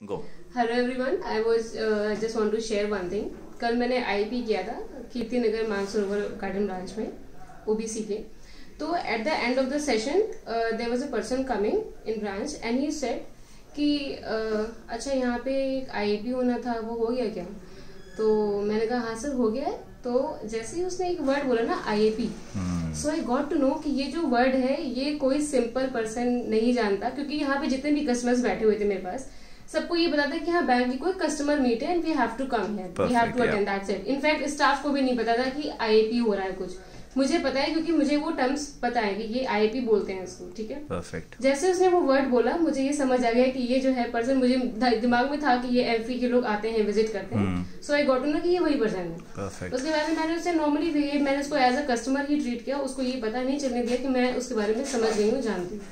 Go. Hello everyone, I was just want to share one thing. कल मैंने IP किया था कीर्ति नगर मानसरोवर गार्डन ब्रांच में ओबीसी के। तो at the end of the session there was a person coming in branch and he said कि अच्छा यहाँ पे एक आईपी होना था, वो हो गया क्या? तो मैंने कहा हाँ सर हो गया है। तो जैसे ही उसने एक वर्ड बोला ना IAP, so I got to know कि ये जो वर्ड है ये कोई सिंपल पर्सन नहीं जानता, क्योंकि यहाँ पे जितने भी कस्टमर्स बैठे हुए थे मेरे पास सबको ये पता था कि हाँ बैंक की कोई कस्टमर मीट है and we have to come here, we have to attend, that's it. In fact staff को भी नहीं पता था कि आईएपी हो रहा है कुछ। मुझे पता है क्योंकि मुझे वो टर्म्स पता है कि ये आईएपी बोलते हैं इसको, ठीक है। परफेक्ट। जैसे उसने वो वर्ड बोला मुझे ये समझ आ गया कि ये जो है पर्सन, मुझे दिमाग में था कि ये एमपी के लोग आते हैं, विजिट करते हैं, सो आई गॉट टू नो कि ये वही पर्सन है। परफेक्ट। उसके बाद में मैंने उससे नॉर्मली बिहेव, मैंने उसको एज अ कस्टमर ही ट्रीट किया, उसको ये पता नहीं चलने दिया कि मैं उसके बारे में समझ गई हूँ, जानती हूँ।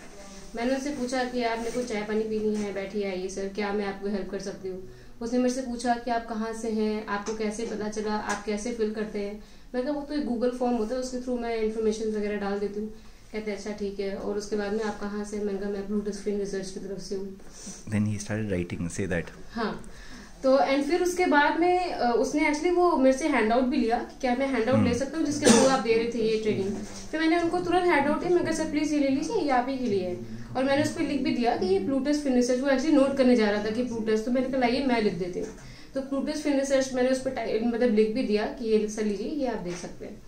मैंने उससे पूछा कि आपने कुछ चाय पानी पीनी है, बैठिए आइए सर, क्या मैं आपको हेल्प कर सकती हूँ। उसने मेरे से पूछा कि आप कहाँ से हैं, आपको कैसे पता चला, आप कैसे फिल करते हैं। मैं कहा वो तो एक गूगल फॉर्म होता है, उसके थ्रू मैं इन्फॉर्मेशन वगैरह डाल देती हूँ। कहते हैं अच्छा ठीक है। और उसके बाद में आप कहाँ से? मैंने कहा मैं ब्लूटूथ स्क्रीन रिसर्च की तरफ से हूँ। Then he started writing, say that. हाँ, तो एंड फिर उसके बाद में उसने एक्चुअली वो मेरे से हैंड आउट भी लिया कि क्या मैं हैंड आउट ले सकता हूँ जिसके थ्रू आप दे रहे थे ये ट्रेनिंग। फिर मैंने उनको तुरंत हैंड आउट दिया, मैं कहा सर प्लीज ये ले लीजिए, ये आप ही के लिए है। और मैंने उस पर लिख भी दिया कि ये प्लूटस फिन रिसर्च, वो एक्चुअली नोट करने जा रहा था कि प्लूटस, तो मैंने कहा लाइए मैं लिख देती हूँ। तो प्लूटस फिन रिसर्च मैंने उस पर मतलब लिख भी दिया कि ये सर लीजिए, ये आप देख सकते हैं।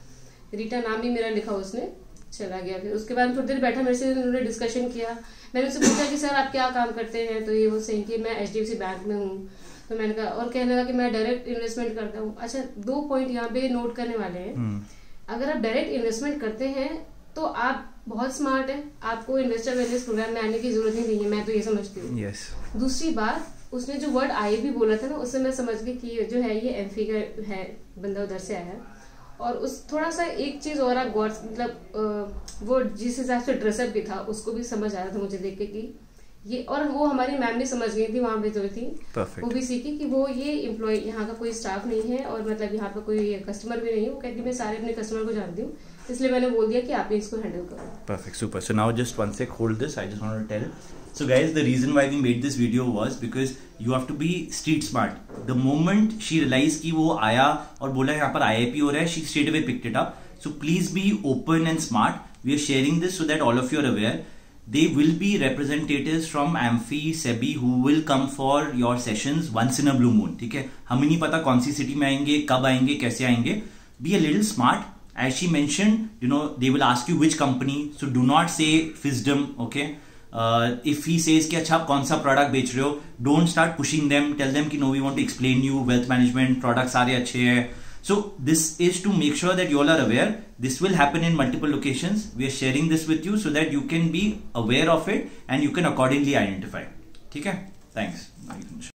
रीटा नाम भी मेरा लिखा, उसने चला गया। फिर उसके बाद थोड़ी देर बैठा, मेरे से उन्होंने डिस्कशन किया। मैंने उससे पूछा कि सर आप क्या काम करते हैं? तो ये वो सही कि मैं एचडीएफसी बैंक में हूँ। तो मैंने कहा, और कहने लगा कि मैं डायरेक्ट इन्वेस्टमेंट करता हूँ। अच्छा, 2 पॉइंट यहाँ पे नोट करने वाले हैं। अगर आप डायरेक्ट इन्वेस्टमेंट करते हैं तो आप बहुत स्मार्ट है, आपको इन्वेस्टर वेलनेस प्रोग्राम में आने की जरूरत ही नहीं है, मैं तो ये समझती हूँ। Yes. दूसरी बात, उसने जो वर्ड आईएपी बोला था ना, उससे मैं समझ गई कि जो है ये एमपी का है, बंदा उधर से आया है। और उस थोड़ा सा एक चीज और आप गौर, मतलब वो जिस हिसाब से ड्रेसअप भी था उसको भी समझ आ रहा था मुझे देख के कि ये, और वो हमारी मैम भी समझ गई थी वहां पे जो थी ओबीसी की, कि वो ये एम्प्लॉय यहाँ का कोई स्टाफ नहीं है और मतलब यहाँ पे कोई कस्टमर भी नहीं है। वो कहती मैं सारे अपने कस्टमर को जानती हूँ, इसलिए मैंने बोल दिया कि आप इसको हैंडल करो। Perfect, super. So now just one sec, hold this. I just want to tell. So guys, the reason why we made this video was because you have to be street smart. The moment she realized कि वो आया और बोला यहाँ पर IIP हो रहा है, she straight away picked it up. So please be open and smart. We are sharing this so that all of you are aware. There will be representatives from Amphi, SEBI who will come for your sessions once in a blue moon. ठीक है, हमें नहीं पता कौन सी city में आएंगे, कब आएंगे, कैसे आएंगे. Be a little smart. As she mentioned, you know, they will ask you which company, so do not say Fisdom, okay? If he says कि अच्छा आप कौन सा प्रोडक्ट बेच रहे हो, don't start pushing them, tell them कि no, we want to explain you, wealth management products सारे अच्छे हैं. So this is to make sure that you all are aware. This will happen in multiple locations. We are sharing this with you so that you can be aware of it and you can accordingly identify. ठीक है? Thanks.